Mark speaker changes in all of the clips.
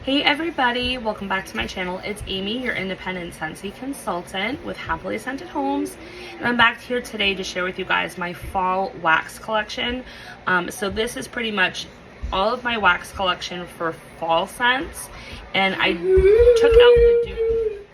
Speaker 1: Hey everybody, welcome back to my channel. It's Amy, your independent Scentsy consultant with Happily Scented Homes. And I'm back here today to share with you guys my fall wax collection. So this is pretty much all of my wax collection for fall scents. And I took out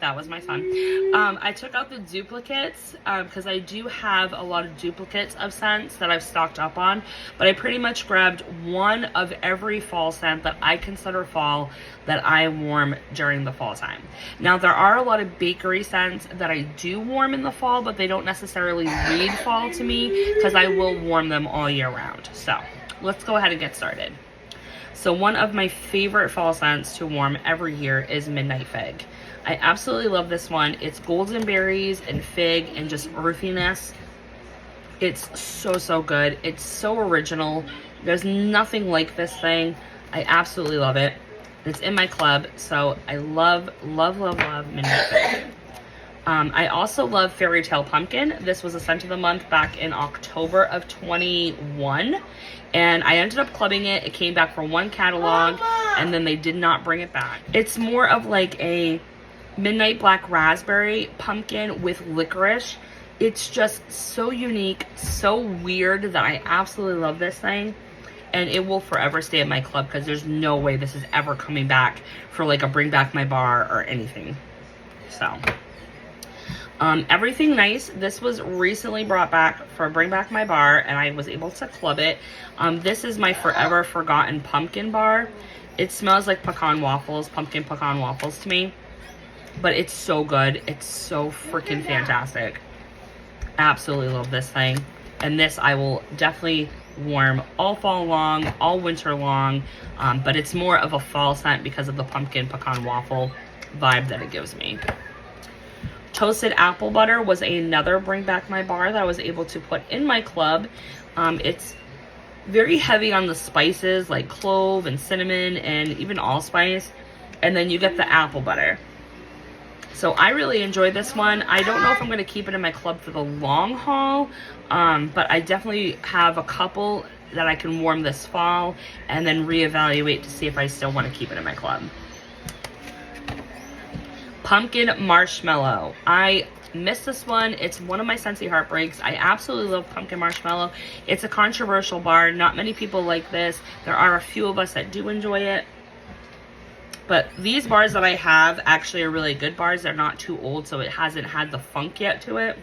Speaker 1: that was my son. I took out the duplicates because I do have a lot of duplicates of scents that I've stocked up on, but I pretty much grabbed one of every fall scent that I consider fall that I warm during the fall time. Now there are a lot of bakery scents that I do warm in the fall, but they don't necessarily read fall to me because I will warm them all year round. So let's go ahead and get started. So one of my favorite fall scents to warm every year is Midnight Fig. I absolutely love this one. It's golden berries and fig and just earthiness. It's so good. It's so original. There's nothing like this thing. I absolutely love it. It's in my club, so I love Midnight Fig. I also love Fairy Tale Pumpkin. This was a scent of the month back in October of 21, and I ended up clubbing it. It came back for one catalog, and then they did not bring it back. It's more of like a midnight black raspberry pumpkin with licorice. It's just so unique, so weird that I absolutely love this thing, and it will forever stay at my club because there's no way this is ever coming back for like a bring back my bar or anything. So everything nice. This was recently brought back for bring back my bar, and I was able to club it. This is my forever forgotten pumpkin bar. It smells like pecan waffles, pumpkin pecan waffles to me, but it's so good. It's so freaking fantastic. Absolutely love this thing. And this I will definitely warm all fall long, all winter long, but it's more of a fall scent because of the pumpkin pecan waffle vibe that it gives me. Toasted apple butter was another bring back my bar that I was able to put in my club. It's very heavy on the spices like clove and cinnamon and even allspice, and then you get the apple butter. So I really enjoyed this one. I don't know if I'm going to keep it in my club for the long haul, but I definitely have a couple that I can warm this fall and then reevaluate to see if I still want to keep it in my club. Pumpkin marshmallow. I missed this one. It's one of my Scentsy heartbreaks. I absolutely love pumpkin marshmallow. It's a controversial bar. Not many people like this. There are a few of us that do enjoy it. But these bars that I have actually are really good bars. They're not too old, so it hasn't had the funk yet to it.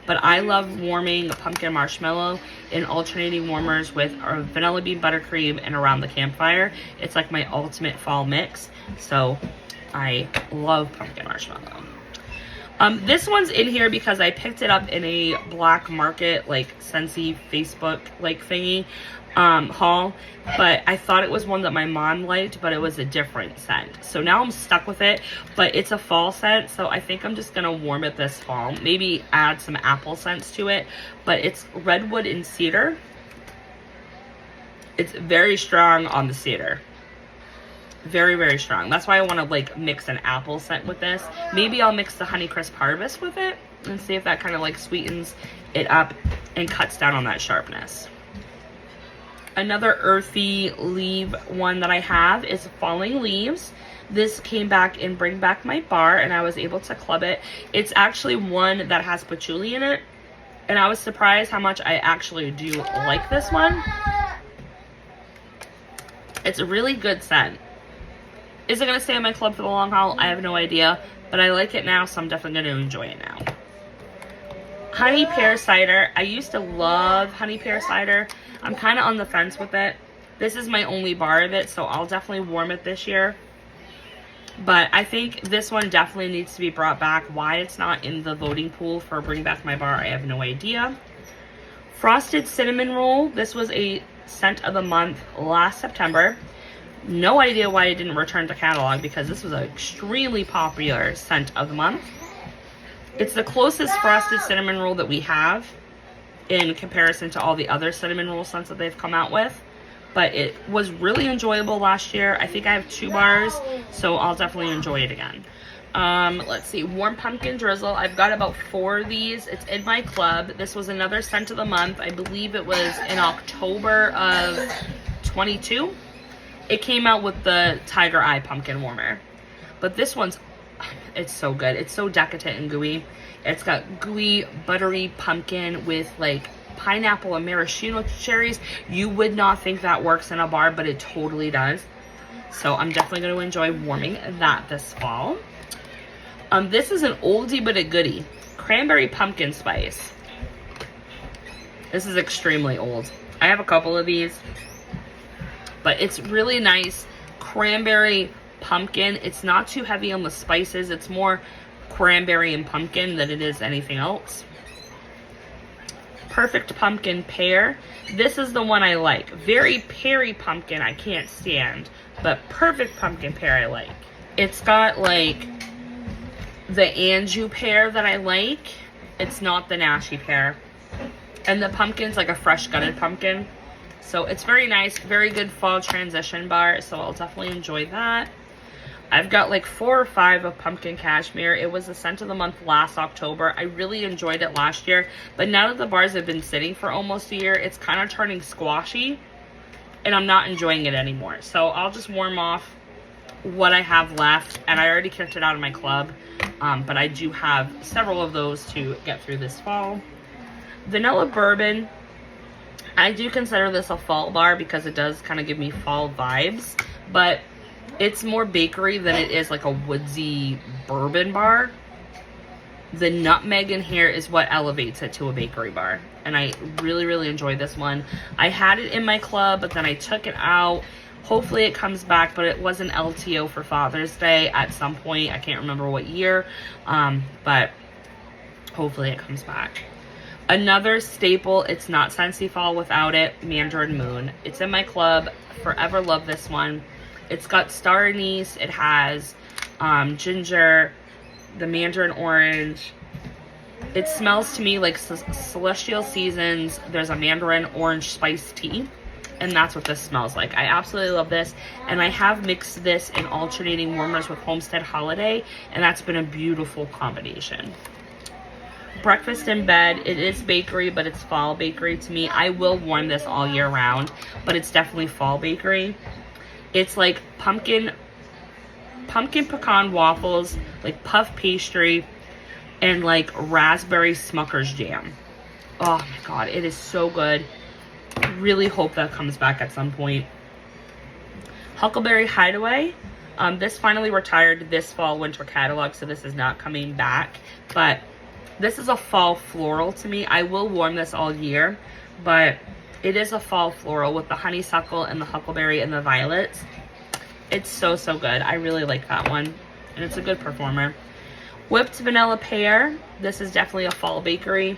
Speaker 1: But I love warming pumpkin marshmallow in alternating warmers with vanilla bean buttercream and around the campfire. It's like my ultimate fall mix. So I love pumpkin marshmallow. This one's in here because I picked it up in a black market, like Scentsy Facebook like thingy haul, but I thought it was one that my mom liked, but it was a different scent. So now I'm stuck with it, but it's a fall scent, so I think I'm just gonna warm it this fall. Maybe add some apple scents to it, but it's redwood and cedar. It's very strong on the cedar. Very strong. That's why I want to like mix an apple scent with this. Maybe I'll mix the Honeycrisp Harvest with it and see if that kind of like sweetens it up and cuts down on that sharpness. Another earthy leaf one that I have is Falling Leaves. This came back in Bring Back My Bar, and I was able to club it. It's actually one that has patchouli in it, and I was surprised how much I actually do like this one. It's a really good scent. Is it going to stay in my club for the long haul? I have no idea, but I like it now, so I'm definitely going to enjoy it now. Honey pear cider. I used to love honey pear cider. I'm kind of on the fence with it. This is my only bar of it, so I'll definitely warm it this year. But I think this one definitely needs to be brought back. Why it's not in the voting pool for Bring Back My Bar, I have no idea. Frosted cinnamon roll. This was a scent of the month last September. No idea why it didn't return to catalog because this was an extremely popular scent of the month. It's the closest frosted cinnamon roll that we have in comparison to all the other cinnamon roll scents that they've come out with. But it was really enjoyable last year. I think I have 2 bars, so I'll definitely enjoy it again. Let's see, warm pumpkin drizzle. I've got about 4 of these. It's in my club. This was another scent of the month. I believe it was in October of 22. It came out with the Tiger Eye pumpkin warmer. But this one's, it's so good. It's so decadent and gooey. It's got gooey, buttery pumpkin with like pineapple and maraschino cherries. You would not think that works in a bar, but it totally does. So I'm definitely going to enjoy warming that this fall. This is an oldie but a goodie. Cranberry pumpkin spice. This is extremely old. I have a couple of these, but it's really nice. Cranberry pumpkin. It's not too heavy on the spices. It's more cranberry and pumpkin than it is anything else. Perfect pumpkin pear. This is the one I like. Very peary pumpkin I can't stand, but perfect pumpkin pear I like. It's got like the Anjou pear that I like. It's not the Nashi pear. And the pumpkin's like a fresh gutted pumpkin. So it's very nice, very good fall transition bar. So I'll definitely enjoy that. I've got like 4 or 5 of pumpkin cashmere. It was the scent of the month last October. I really enjoyed it last year. But now that the bars have been sitting for almost a year, it's kind of turning squashy. And I'm not enjoying it anymore. So I'll just warm off what I have left. And I already kicked it out of my club. But I do have several of those to get through this fall. Vanilla bourbon. I do consider this a fall bar because it does kind of give me fall vibes. But it's more bakery than it is like a woodsy bourbon bar. The nutmeg in here is what elevates it to a bakery bar. And I really, really enjoyed this one. I had it in my club, but then I took it out. Hopefully it comes back, but it was an LTO for Father's Day at some point. I can't remember what year, but hopefully it comes back. Another staple, it's not Scentsy fall without it, Mandarin Moon. It's in my club. Forever love this one. It's got star anise. It has ginger, the mandarin orange. It smells to me like Celestial Seasons. There's a mandarin orange spiced tea. And that's what this smells like. I absolutely love this. And I have mixed this in alternating warmers with Homestead Holiday. And that's been a beautiful combination. Breakfast in bed. It is bakery, but it's fall bakery to me. I will warm this all year round, but it's definitely fall bakery. It's like pumpkin pecan waffles, like puff pastry, and like raspberry Smucker's jam. Oh my god, it is so good. Really hope that comes back at some point. Huckleberry Hideaway. This finally retired this fall winter catalog, so this is not coming back. But this is a fall floral to me. I will warm this all year, but it is a fall floral with the honeysuckle and the huckleberry and the violets. It's so, so good. I really like that one. And it's a good performer. Whipped vanilla pear. This is definitely a fall bakery.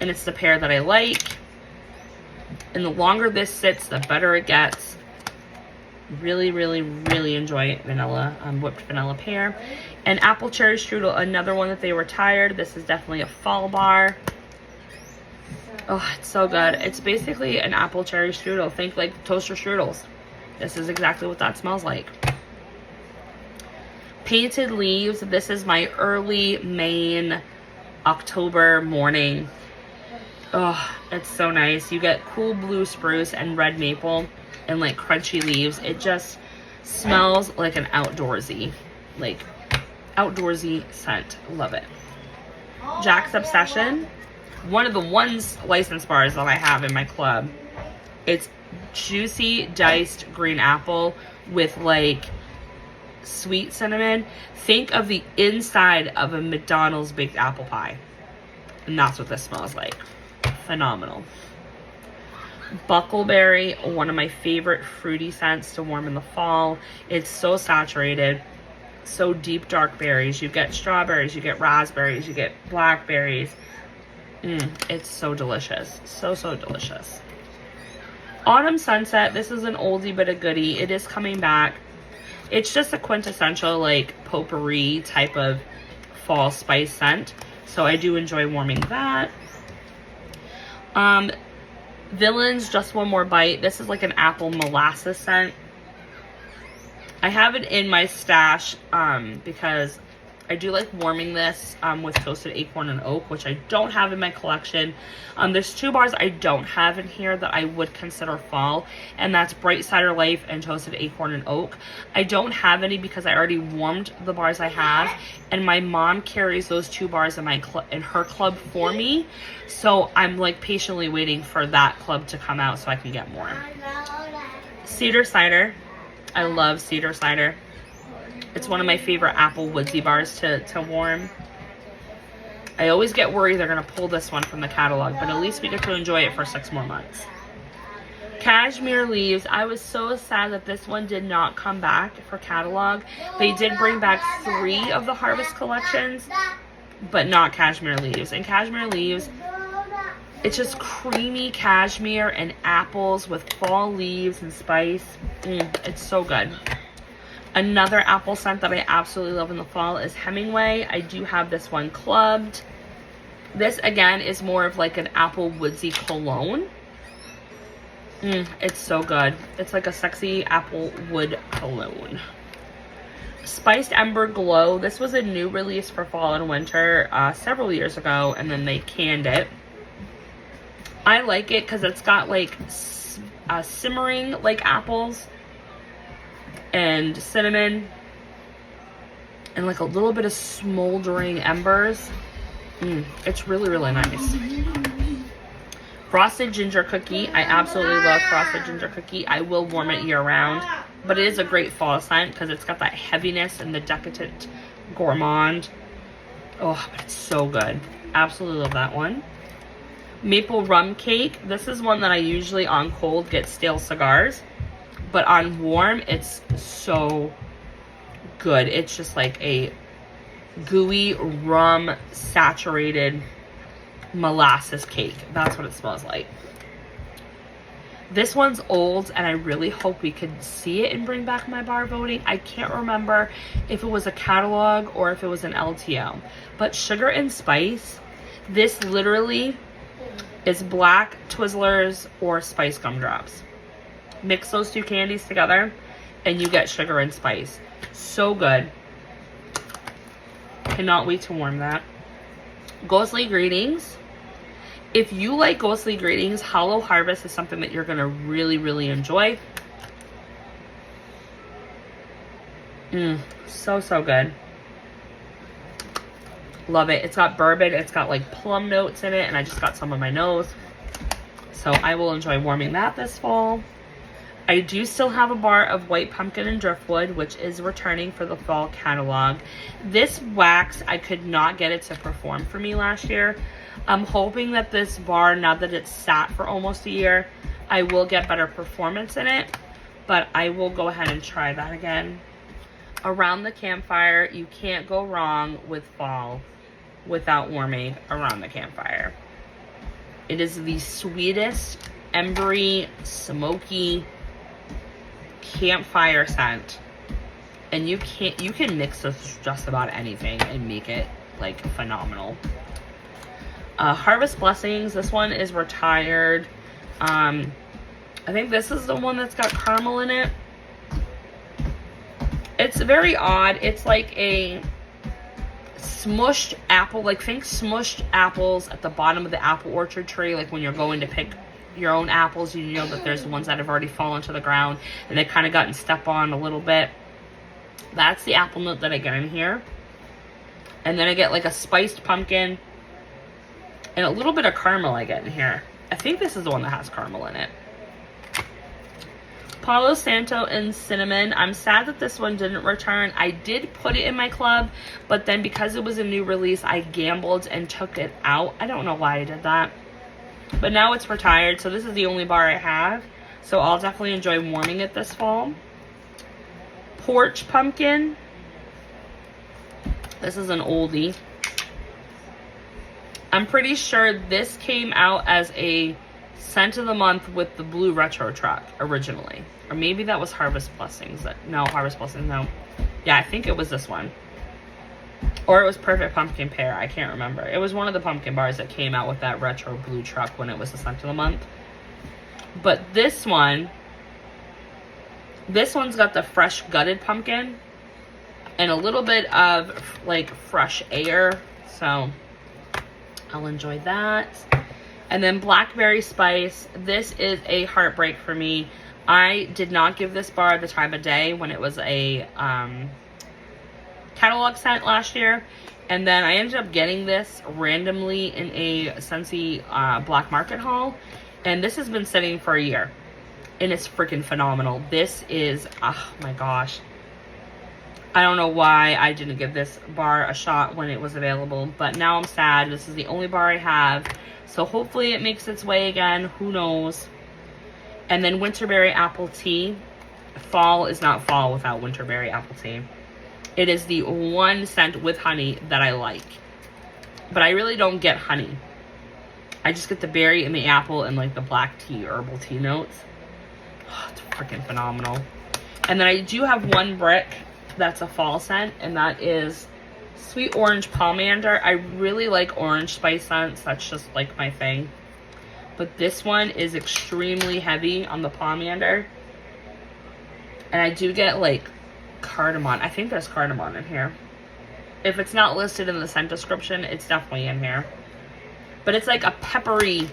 Speaker 1: And it's the pear that I like. And the longer this sits, the better it gets. Really, really, really enjoy vanilla, whipped vanilla pear. And apple cherry strudel, another one that they retired. This is definitely a fall bar. Oh, it's so good. It's basically an apple cherry strudel. Think like toaster strudels. This is exactly what that smells like. Painted leaves. This is my early Maine October morning. Oh, it's so nice. You get cool blue spruce and red maple and like crunchy leaves. It just smells like an outdoorsy scent. Love it. Jack's Obsession. One of the licensed bars that I have in my club. It's juicy diced green apple with like sweet cinnamon. Think of the inside of a McDonald's baked apple pie. And that's what this smells like. Phenomenal. Buckleberry, one of my favorite fruity scents to warm in the fall. It's so saturated. So deep dark berries. You get strawberries, you get raspberries, you get blackberries. It's so delicious. So, so delicious. Autumn Sunset. This is an oldie but a goodie. It is coming back. It's just a quintessential like potpourri type of fall spice scent. So I do enjoy warming that. Villains, Just One More Bite. This is like an apple molasses scent. I have it in my stash because I do like warming this with toasted acorn and oak, which I don't have in my collection. There's 2 bars I don't have in here that I would consider fall, and that's Bright Cider Life and toasted acorn and oak. I don't have any because I already warmed the bars I have, and my mom carries those 2 bars in her club for me. So I'm like patiently waiting for that club to come out so I can get more. Cedar cider. I love cedar cider. It's one of my favorite apple woodsy bars to warm. I always get worried they're going to pull this one from the catalog, but at least we get to enjoy it for 6 more months. Cashmere leaves. I was so sad that this one did not come back for catalog. They did bring back 3 of the Harvest collections, but not cashmere leaves. And cashmere leaves, it's just creamy cashmere and apples with fall leaves and spice. It's so good. Another apple scent that I absolutely love in the fall is Hemingway. I do have this one clubbed. This, again, is more of like an apple woodsy cologne. It's so good. It's like a sexy apple wood cologne. Spiced Ember Glow. This was a new release for fall and winter several years ago, and then they canned it. I like it because it's got like simmering like apples and cinnamon and like a little bit of smoldering embers. It's really, really nice. Frosted Ginger Cookie. I absolutely love Frosted Ginger Cookie. I will warm it year round, but it is a great fall scent because it's got that heaviness and the decadent gourmand. Oh, but it's so good. Absolutely love that one. Maple Rum Cake. This is one that I usually on cold get stale cigars, but on warm, it's so good. It's just like a gooey rum saturated molasses cake. That's what it smells like. This one's old, and I really hope we could see it and bring back my bar voting. I can't remember if it was a catalog or if it was an LTO. But Sugar and Spice, this literally is black Twizzlers or Spice Gumdrops. Mix those 2 candies together and you get Sugar and Spice. So good. Cannot wait to warm that. Ghostly Greetings. If you like Ghostly Greetings, Hollow Harvest is something that you're going to really, really enjoy. So, so good. Love it. It's got bourbon. It's got like plum notes in it, and I just got some on my nose. So I will enjoy warming that this fall. I do still have a bar of White Pumpkin and Driftwood, which is returning for the fall catalog. This wax, I could not get it to perform for me last year. I'm hoping that this bar, now that it's sat for almost a year, I will get better performance in it, but I will go ahead and try that again. Around the Campfire, you can't go wrong with fall without warming Around the Campfire. It is the sweetest, embery, smoky campfire scent, and you can mix this with just about anything and make it like phenomenal. Harvest Blessings, this one is retired. I think this is the one that's got caramel in it. It's very odd. It's like a smushed apple, like think smushed apples at the bottom of the apple orchard tree, like when you're going to pick your own apples, you know that there's ones that have already fallen to the ground and they've kind of gotten stepped on a little bit. That's the apple note that I get in here. And then I get like a spiced pumpkin and a little bit of caramel I get in here. I think this is the one that has caramel in it. Palo Santo and Cinnamon. I'm sad that this one didn't return. I did put it in my club, but then because it was a new release, I gambled and took it out. I don't know why I did that. But now it's retired, so this is the only bar I have. So I'll definitely enjoy warming it this fall. Porch Pumpkin. This is an oldie. I'm pretty sure this came out as a scent of the month with the blue retro truck originally. Or maybe that was Harvest Blessings. No, Harvest Blessings, no. Yeah, I think it was this one. Or it was Perfect Pumpkin Pear. I can't remember. It was one of the pumpkin bars that came out with that retro blue truck when it was the scent of the month. But this one's got the fresh gutted pumpkin. and a little bit of like fresh air. So I'll enjoy that. And then blackberry spice. This is a heartbreak for me. I did not give this bar the time of day when it was a catalog scent last year. And then I ended up getting this randomly in a Scentsy black market haul. And this has been sitting for a year. And it's freaking phenomenal. This is, oh my gosh. I don't know why I didn't give this bar a shot when it was available. But now I'm sad. This is the only bar I have. So hopefully it makes its way again. Who knows? And then winterberry apple tea. Fall is not fall without winterberry apple tea. It is the one scent with honey that I like. But I really don't get honey. I just get the berry and the apple and like the black tea, herbal tea notes. Oh, it's freaking phenomenal. And then I do have one brick that's a fall scent, and that is sweet orange pomander. I really like orange spice scents. That's just like my thing. But this one is extremely heavy on the pomander. And I do get like cardamom. I think there's cardamom in here. If it's not listed in the scent description, it's definitely in here. But it's like a peppery,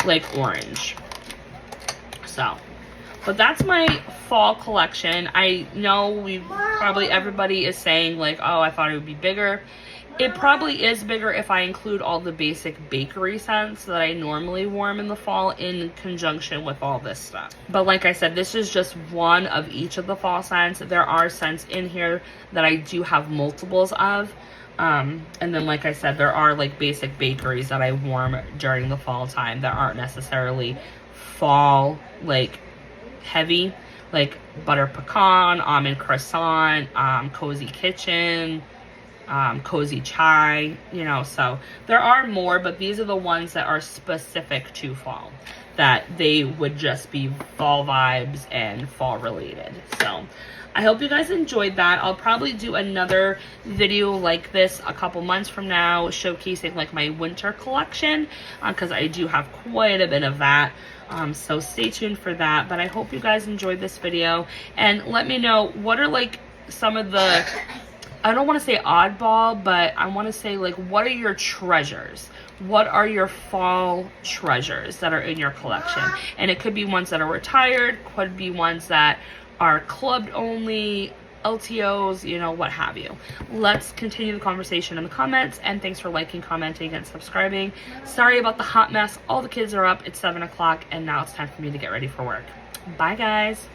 Speaker 1: like orange. So, but that's my fall collection. I know everybody is saying like, oh, I thought it would be bigger. It probably is bigger if I include all the basic bakery scents that I normally warm in the fall in conjunction with all this stuff. But like I said, this is just one of each of the fall scents. There are scents in here that I do have multiples of. And then like I said, there are like basic bakeries that I warm during the fall time that aren't necessarily fall like heavy, like butter pecan, almond croissant, cozy kitchen, cozy chai, you know. So there are more, but these are the ones that are specific to fall, that they would just be fall vibes and fall related. So I hope you guys enjoyed that. I'll probably do another video like this a couple months from now, showcasing like my winter collection, because I do have quite a bit of that. So stay tuned for that. But I hope you guys enjoyed this video, and let me know what are like some of the, I don't want to say oddball, but I want to say like, what are your treasures? What are your fall treasures that are in your collection? And it could be ones that are retired, could be ones that are clubbed only, LTOs, you know, what have you. Let's continue the conversation in the comments, and thanks for liking, commenting, and subscribing. Sorry about the hot mess. All the kids are up. It's 7 o'clock, and now it's time for me to get ready for work. Bye, guys.